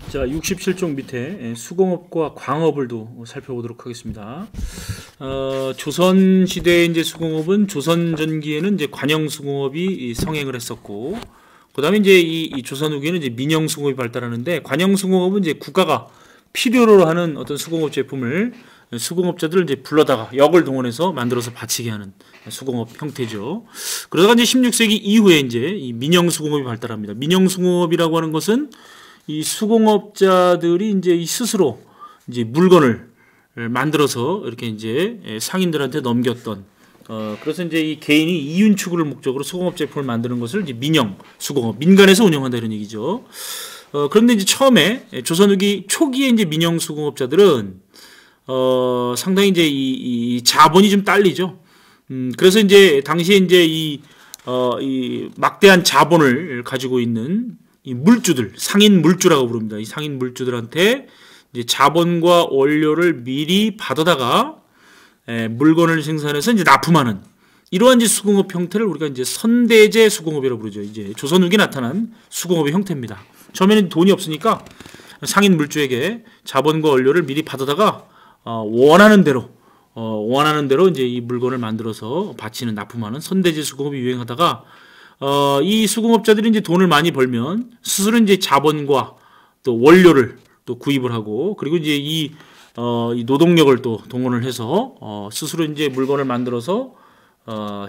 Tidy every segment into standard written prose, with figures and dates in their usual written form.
자, 67쪽 밑에 수공업과 광업을 또 살펴보도록 하겠습니다. 조선 시대의 이제 수공업은 조선 전기에는 이제 관영 수공업이 성행을 했었고, 그다음에 이제 이 조선 후기에는 이제 민영 수공업이 발달하는데, 관영 수공업은 이제 국가가 필요로 하는 어떤 수공업 제품을 수공업자들을 이제 불러다가 역을 동원해서 만들어서 바치게 하는 수공업 형태죠. 그러다가 이제 16세기 이후에 이제 이 민영 수공업이 발달합니다. 민영 수공업이라고 하는 것은 이 수공업자들이 이제 스스로 이제 물건을 만들어서 이렇게 이제 상인들한테 넘겼던, 그래서 이제 이 개인이 이윤 추구를 목적으로 수공업 제품을 만드는 것을 이제 민영 수공업, 민간에서 운영한다 이런 얘기죠. 그런데 이제 처음에 조선 후기 초기에 이제 민영 수공업자들은 상당히 이제 이 자본이 좀 딸리죠. 그래서 이제 당시에 이제 이 막대한 자본을 가지고 있는 이 물주들, 상인 물주라고 부릅니다. 이 상인 물주들한테 이제 자본과 원료를 미리 받아다가 물건을 생산해서 이제 납품하는 이러한 이제 수공업 형태를 우리가 이제 선대제 수공업이라고 부르죠. 이제 조선 후기에 나타난 수공업의 형태입니다. 처음에는 돈이 없으니까 상인 물주에게 자본과 원료를 미리 받아다가 원하는 대로 이제 이 물건을 만들어서 바치는, 납품하는 선대제 수공업이 유행하다가 이 수공업자들이 이제 돈을 많이 벌면 스스로 이제 자본과 또 원료를 또 구입을 하고, 그리고 이제 이 노동력을 또 동원을 해서 스스로 이제 물건을 만들어서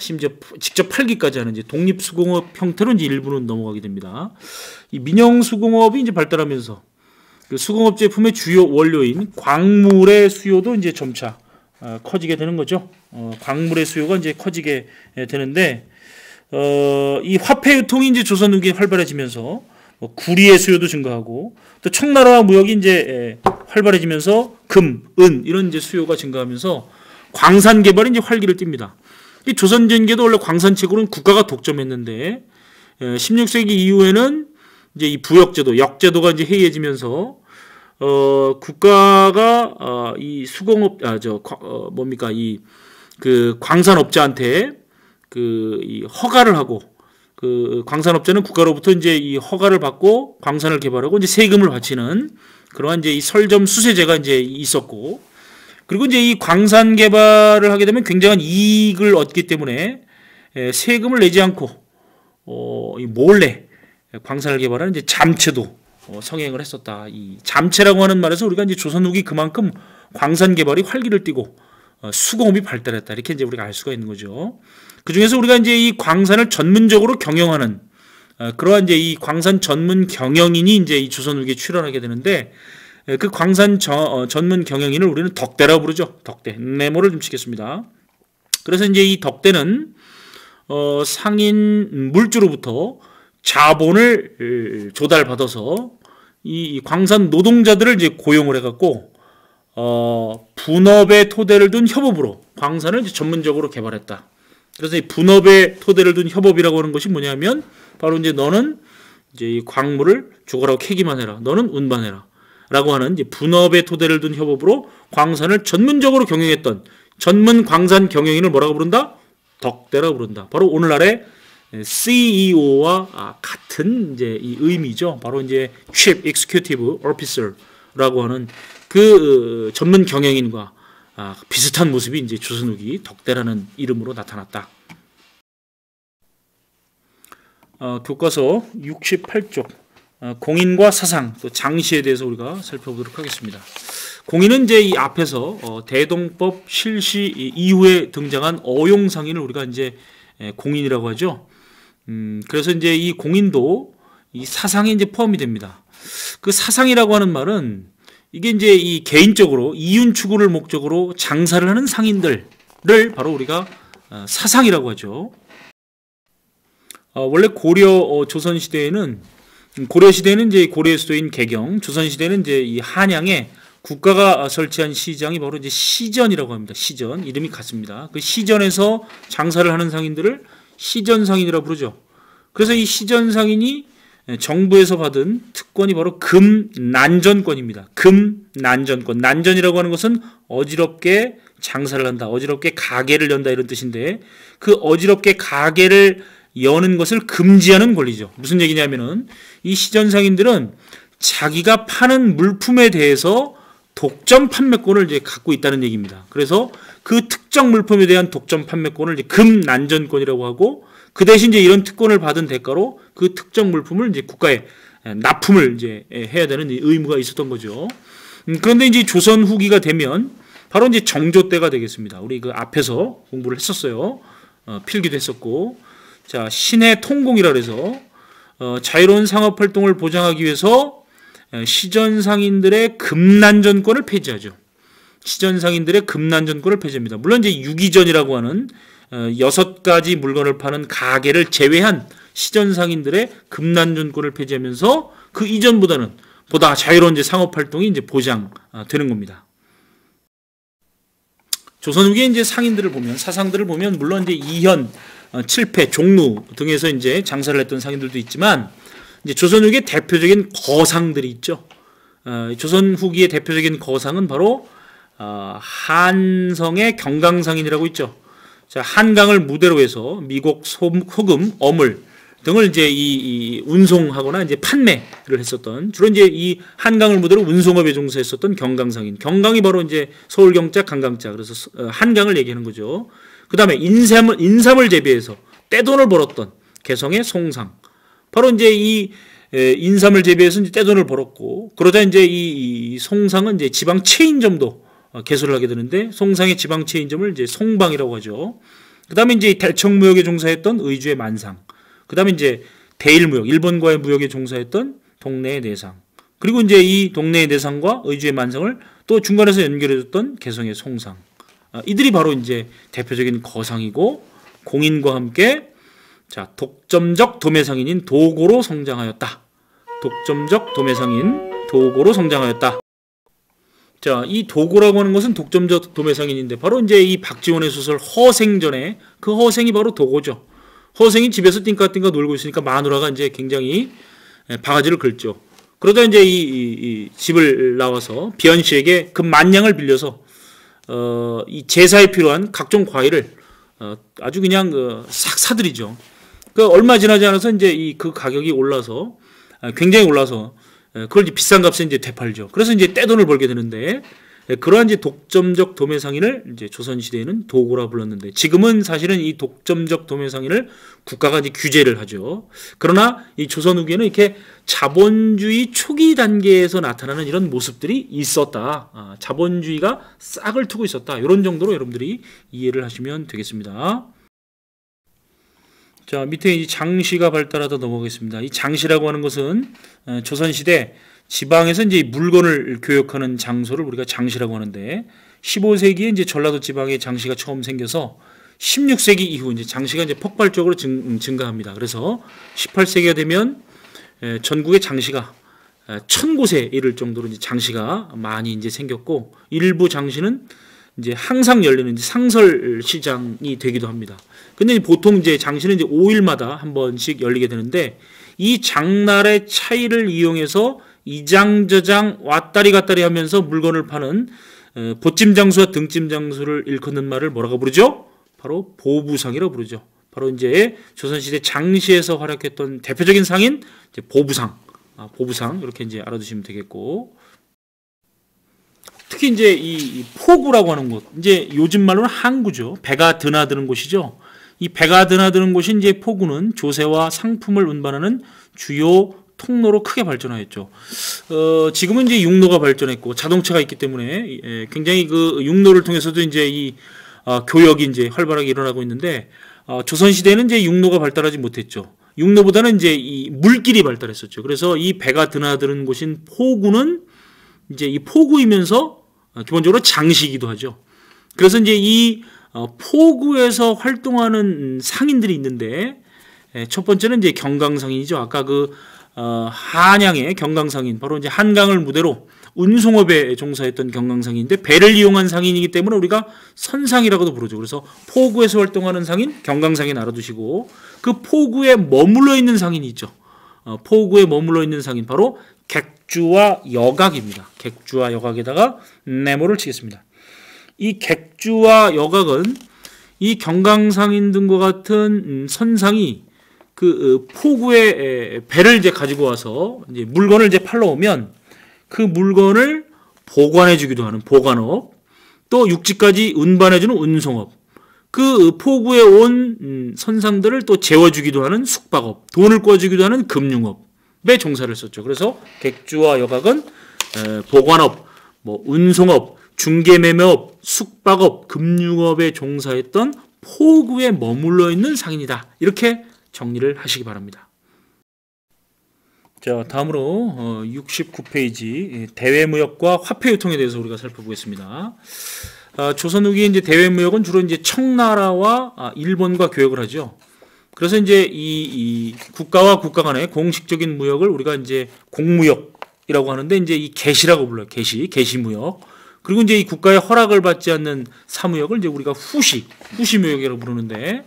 심지어 직접 팔기까지 하는 이제 독립 수공업 형태로 이제 일부는 넘어가게 됩니다. 이 민영 수공업이 이제 발달하면서 그 수공업 제품의 주요 원료인 광물의 수요도 이제 점차 커지게 되는 거죠. 광물의 수요가 이제 커지게 되는데, 이 화폐 유통이 이제 조선 후기에 활발해지면서 구리의 수요도 증가하고, 또 청나라와 무역이 이제 활발해지면서 금, 은 이런 이제 수요가 증가하면서 광산 개발이 이제 활기를 띱니다. 이 조선 전기에도 원래 광산책으로는 국가가 독점했는데 16세기 이후에는 이제 이 부역제도, 역제도가 이제 해이해지면서 국가가 이 수공업 그 광산업자한테 이 허가를 하고, 그 광산업자는 국가로부터 이제 이 허가를 받고 광산을 개발하고 이제 세금을 바치는 그러한 이제 이 설점 수세제가 이제 있었고, 그리고 이제 이 광산 개발을 하게 되면 굉장한 이익을 얻기 때문에 세금을 내지 않고 이 몰래 광산을 개발하는 이제 잠체도 성행을 했었다. 이 잠체라고 하는 말에서 우리가 이제 조선 후기 그만큼 광산 개발이 활기를 띠고 수공업이 발달했다, 이렇게 이제 우리가 알 수가 있는 거죠. 그 중에서 우리가 이제 이 광산을 전문적으로 경영하는 그러한 이제 이 광산 전문 경영인이 이제 이 조선 후기에 출연하게 되는데, 그 광산 전문 경영인을 우리는 덕대라고 부르죠. 덕대. 네모를 좀 치겠습니다. 그래서 이제 이 덕대는 상인 물주로부터 자본을 조달받아서 이 광산 노동자들을 이제 고용을 해갖고 분업의 토대를 둔 협업으로 광산을 이제 전문적으로 개발했다. 그래서 이 분업의 토대를 둔 협업이라고 하는 것이 뭐냐면 바로 이제 너는 이제 이 광물을 죽어라고 캐기만 해라, 너는 운반 해라 라고 하는 이제 분업의 토대를 둔 협업으로 광산을 전문적으로 경영했던 전문 광산 경영인을 뭐라고 부른다? 덕대라고 부른다. 바로 오늘날의 CEO와 같은 이제 이 의미죠. 바로 이제 Chief Executive Officer라고 하는 그 전문 경영인과 비슷한 모습이 이제 조선 후기 덕대라는 이름으로 나타났다. 교과서 68쪽 공인과 사상, 또 장시에 대해서 우리가 살펴보도록 하겠습니다. 공인은 이제 이 앞에서 대동법 실시 이후에 등장한 어용상인을 우리가 이제 공인이라고 하죠. 그래서 이제 이 공인도 이 사상에 이제 포함이 됩니다. 그 사상이라고 하는 말은 이게 이제 이 개인적으로 이윤 추구를 목적으로 장사를 하는 상인들을 바로 우리가 사상이라고 하죠. 원래 조선 시대에는 이제 고려의 수도인 개경, 조선 시대는 이제 이 한양에 국가가 설치한 시장이 바로 이제 시전이라고 합니다. 시전, 이름이 같습니다. 그 시전에서 장사를 하는 상인들을 시전상인이라고 부르죠. 그래서 이 시전상인이 정부에서 받은 특권이 바로 금난전권입니다. 금난전권. 난전이라고 하는 것은 어지럽게 장사를 한다, 어지럽게 가게를 연다 이런 뜻인데, 그 어지럽게 가게를 여는 것을 금지하는 권리죠. 무슨 얘기냐면은 이 시전상인들은 자기가 파는 물품에 대해서 독점 판매권을 이제 갖고 있다는 얘기입니다. 그래서 그 특정 물품에 대한 독점 판매권을 이제 금난전권이라고 하고, 그 대신 이제 이런 특권을 받은 대가로 그 특정 물품을 이제 국가에 납품을 이제 해야 되는 의무가 있었던 거죠. 그런데 이제 조선 후기가 되면 바로 이제 정조 때가 되겠습니다. 우리 그 앞에서 공부를 했었어요. 필기도 했었고, 자, 신의 통공이라 그래서 자유로운 상업 활동을 보장하기 위해서 시전 상인들의 금난전권을 폐지하죠. 시전 상인들의 금난전권을 폐지합니다. 물론 이제 유기전이라고 하는 6가지 물건을 파는 가게를 제외한 시전 상인들의 금난전권을 폐지하면서 그 이전보다는 보다 자유로운 이제 상업 활동이 이제 보장되는 겁니다. 조선 후기에 이제 상인들을 보면, 사상들을 보면 물론 이제 이현, 칠패, 종루 등에서 이제 장사를 했던 상인들도 있지만, 이제 조선 후기의 대표적인 거상들이 있죠. 조선 후기의 대표적인 거상은 바로 한성의 경강상인이라고 있죠. 자, 한강을 무대로 해서 미곡, 소금, 어물 등을 이제 이 운송하거나 이제 판매를 했었던, 주로 이제 이 한강을 무대로 운송업에 종사했었던 경강상인. 경강이 바로 이제 서울경자, 강강자. 그래서 한강을 얘기하는 거죠. 그 다음에 인삼을 재배해서 떼돈을 벌었던 개성의 송상. 바로 이제 이 인삼을 재배해서 이제 떼돈을 벌었고, 그러다 이제 이 송상은 이제 지방 체인점도 개설을 하게 되는데, 송상의 지방 체인점을 이제 송방이라고 하죠. 그 다음에 이제 대청무역에 종사했던 의주의 만상. 그 다음에 이제 대일무역, 일본과의 무역에 종사했던 동래의 내상. 그리고 이제 이 동래의 내상과 의주의 만상을 또 중간에서 연결해줬던 개성의 송상. 이들이 바로 이제 대표적인 거상이고, 공인과 함께 자, 독점적 도매상인인 도고로 성장하였다. 독점적 도매상인 도고로 성장하였다. 자, 이 도고라고 하는 것은 독점적 도매상인인데, 바로 이제 이 박지원의 소설 허생전에 그 허생이 바로 도고죠. 허생이 집에서 띵까띵까 놀고 있으니까 마누라가 이제 굉장히 바가지를 긁죠. 그러다 이제 이 집을 나와서 비연 씨에게 그 만냥을 빌려서 이 제사에 필요한 각종 과일을 아주 그냥 싹 사들이죠. 그 얼마 지나지 않아서 이제 그 가격이 올라서 굉장히 올라서 그걸 이제 비싼 값에 이제 되팔죠. 그래서 이제 떼돈을 벌게 되는데, 그러한 이제 독점적 도매상인을 이제 조선 시대에는 도고라 불렀는데, 지금은 사실은 이 독점적 도매상인을 국가가 이제 규제를 하죠. 그러나 이 조선 후기에는 이렇게 자본주의 초기 단계에서 나타나는 이런 모습들이 있었다. 자본주의가 싹을 트고 있었다. 이런 정도로 여러분들이 이해를 하시면 되겠습니다. 자, 밑에 이 장시가 발달하다 넘어가겠습니다. 이 장시라고 하는 것은 조선시대 지방에서 이제 물건을 교역하는 장소를 우리가 장시라고 하는데, 15세기에 이제 전라도 지방에 장시가 처음 생겨서 16세기 이후 이제 장시가 이제 폭발적으로 증가합니다. 그래서 18세기가 되면 전국의 장시가 1000곳에 이를 정도로 이제 장시가 많이 이제 생겼고, 일부 장시는 이제 항상 열리는 이제 상설 시장이 되기도 합니다. 근데 보통 이제 장시는 이제 5일마다 한 번씩 열리게 되는데, 이 장날의 차이를 이용해서 이장저장 왔다리 갔다리 하면서 물건을 파는 보찜 장수와 등찜 장수를 일컫는 말을 뭐라고 부르죠? 바로 보부상이라고 부르죠. 바로 이제 조선시대 장시에서 활약했던 대표적인 상인 이제 보부상, 보부상 이렇게 이제 알아두시면 되겠고, 특히 이제 이 포구라고 하는 곳, 이제 요즘 말로는 항구죠. 배가 드나드는 곳이죠. 이 배가 드나드는 곳이 이제 포구는 조세와 상품을 운반하는 주요 통로로 크게 발전하였죠. 지금은 이제 육로가 발전했고 자동차가 있기 때문에 굉장히 그 육로를 통해서도 이제 이 교역이 이제 활발하게 일어나고 있는데, 조선 시대에는 이제 육로가 발달하지 못했죠. 육로보다는 이제 이 물길이 발달했었죠. 그래서 이 배가 드나드는 곳인 포구는 이제 이 포구이면서 기본적으로 장시이기도 하죠. 그래서 이제 이 포구에서 활동하는 상인들이 있는데, 첫 번째는 이제 경강상인이죠. 아까 그 한양의 경강상인, 바로 이제 한강을 무대로 운송업에 종사했던 경강상인인데, 배를 이용한 상인이기 때문에 우리가 선상이라고도 부르죠. 그래서 포구에서 활동하는 상인, 경강상인 알아두시고, 그 포구에 머물러 있는 상인이 있죠. 포구에 머물러 있는 상인, 바로 객주와 여각입니다. 객주와 여각에다가 네모를 치겠습니다. 이 객주와 여각은 이 경강상인 등과 같은 선상이 그 포구에 배를 이제 가지고 와서 이제 물건을 이제 팔러 오면 그 물건을 보관해주기도 하는 보관업, 또 육지까지 운반해주는 운송업, 그 포구에 온 선상들을 또 재워주기도 하는 숙박업, 돈을 꿔주기도 하는 금융업에 종사를 했었죠. 그래서 객주와 여각은 보관업, 뭐 운송업, 중개매매업, 숙박업, 금융업에 종사했던 포구에 머물러 있는 상인이다. 이렇게 정리를 하시기 바랍니다. 자, 다음으로 69페이지 대외무역과 화폐유통에 대해서 우리가 살펴보겠습니다. 조선 후기에 이제 대외무역은 주로 이제 청나라와 일본과 교역을 하죠. 그래서 이제 이 국가와 국가 간의 공식적인 무역을 우리가 이제 공무역이라고 하는데, 이제 이 개시라고 불러요. 개시무역. 그리고 이제 이 국가의 허락을 받지 않는 사무역을 이제 우리가 후시무역이라고 부르는데,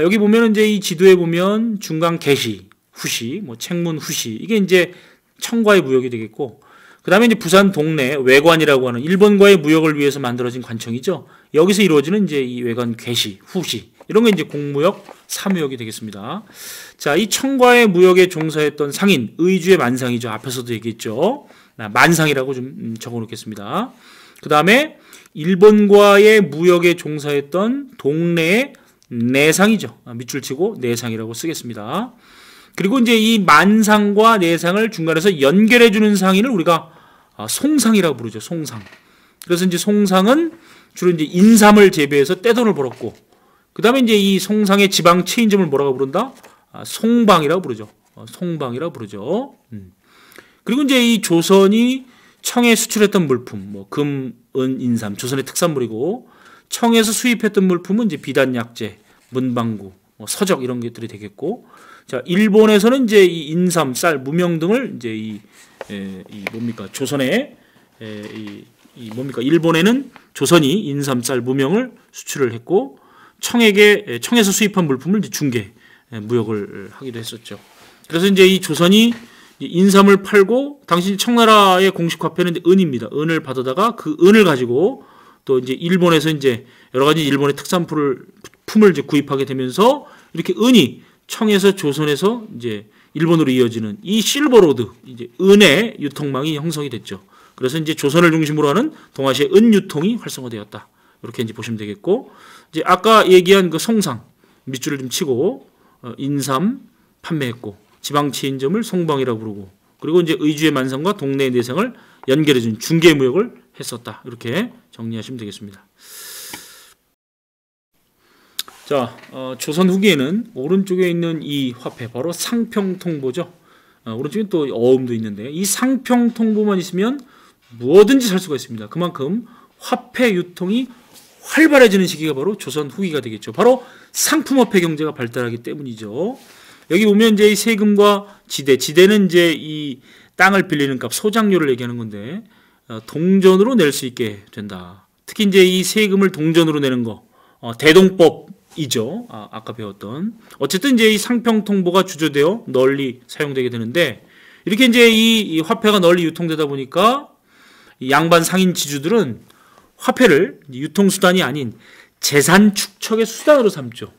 여기 보면 이제 이 지도에 보면 중간 개시, 후시, 뭐 책문 후시, 이게 이제 청과의 무역이 되겠고, 그 다음에 이제 부산 동래 외관이라고 하는 일본과의 무역을 위해서 만들어진 관청이죠. 여기서 이루어지는 이제 이 외관 개시, 후시, 이런 게 이제 공무역, 사무역이 되겠습니다. 자, 이 청과의 무역에 종사했던 상인, 의주의 만상이죠. 앞에서도 얘기했죠. 만상이라고 좀 적어놓겠습니다. 그 다음에 일본과의 무역에 종사했던 동래의 내상이죠. 밑줄 치고 내상이라고 쓰겠습니다. 그리고 이제 이 만상과 내상을 중간에서 연결해주는 상인을 우리가 송상이라고 부르죠. 송상. 그래서 이제 송상은 주로 이제 인삼을 재배해서 떼돈을 벌었고, 그 다음에 이제 이 송상의 지방 체인점을 뭐라고 부른다? 송방이라고 부르죠. 송방이라고 부르죠. 그리고 이제 이 조선이 청에 수출했던 물품, 뭐 금, 은, 인삼, 조선의 특산물이고, 청에서 수입했던 물품은 이제 비단, 약재, 문방구, 뭐 서적 이런 것들이 되겠고, 자, 일본에서는 이제 이 인삼, 쌀, 무명 등을 이제 이 뭡니까 조선에 일본에는 조선이 인삼, 쌀, 무명을 수출을 했고, 청에서 수입한 물품을 이제 중개 무역을 하기도 했었죠. 그래서 이제 이 조선이 인삼을 팔고, 당시 청나라의 공식 화폐는 이제 은입니다. 은을 받아다가 그 은을 가지고 또 이제 일본에서 이제 여러 가지 일본의 특산품을 이제 구입하게 되면서 이렇게 은이 청에서 조선에서 이제 일본으로 이어지는 이 실버로드, 이제 은의 유통망이 형성이 됐죠. 그래서 이제 조선을 중심으로 하는 동아시아 은 유통이 활성화되었다. 이렇게 이제 보시면 되겠고, 이제 아까 얘기한 그 송상 밑줄을 좀 치고 인삼 판매했고, 지방 체인점을 송방이라고 부르고, 그리고 이제 의주의 만상과 동네의 내상을 연결해준 중개무역을 했었다. 이렇게 정리하시면 되겠습니다. 자, 조선 후기에는 오른쪽에 있는 이 화폐, 바로 상평통보죠. 오른쪽에 또 어음도 있는데, 이 상평통보만 있으면 뭐든지 살 수가 있습니다. 그만큼 화폐 유통이 활발해지는 시기가 바로 조선 후기가 되겠죠. 바로 상품화폐 경제가 발달하기 때문이죠. 여기 보면 이제 이 세금과 지대는 이제 이 땅을 빌리는 값, 소장료를 얘기하는 건데, 동전으로 낼 수 있게 된다. 특히 이제 이 세금을 동전으로 내는 거, 대동법이죠. 아까 배웠던. 어쨌든 이제 이 상평통보가 주조되어 널리 사용되게 되는데, 이렇게 이제 이 화폐가 널리 유통되다 보니까 이 양반 상인 지주들은 화폐를 유통수단이 아닌 재산 축적의 수단으로 삼죠.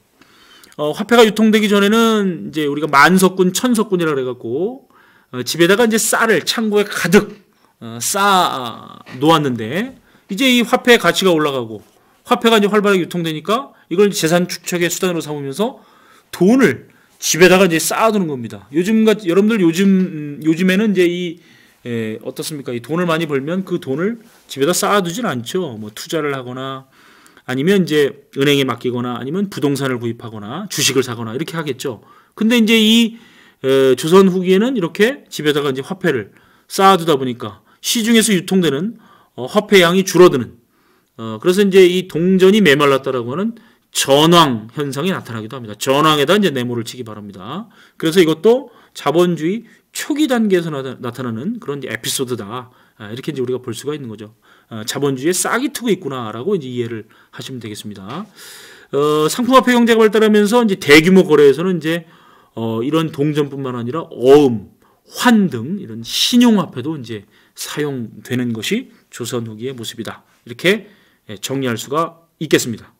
화폐가 유통되기 전에는 이제 우리가 만석군, 천석군이라고 해갖고 집에다가 이제 쌀을 창고에 가득 쌓아 놓았는데, 이제 이 화폐의 가치가 올라가고 화폐가 이제 활발하게 유통되니까 이걸 재산 축적의 수단으로 삼으면서 돈을 집에다가 이제 쌓아두는 겁니다. 여러분들 요즘에는 이제 어떻습니까? 이 돈을 많이 벌면 그 돈을 집에다 쌓아두진 않죠. 뭐 투자를 하거나 아니면 이제 은행에 맡기거나 아니면 부동산을 구입하거나 주식을 사거나 이렇게 하겠죠. 근데 이제 이 조선 후기에는 이렇게 집에다가 이제 화폐를 쌓아두다 보니까 시중에서 유통되는 화폐 양이 줄어드는, 그래서 이제 이 동전이 메말랐다라고 하는 전황 현상이 나타나기도 합니다. 전황에다 이제 네모를 치기 바랍니다. 그래서 이것도 자본주의 초기 단계에서 나타나는 그런 이제 에피소드다. 이렇게 이제 우리가 볼 수가 있는 거죠. 자본주의에 싹이 트고 있구나라고 이제 이해를 하시면 되겠습니다. 상품화폐 경제가 발달하면서 이제 대규모 거래에서는 이제 이런 동전뿐만 아니라 어음, 환 등 이런 신용화폐도 이제 사용되는 것이 조선 후기의 모습이다. 이렇게 정리할 수가 있겠습니다.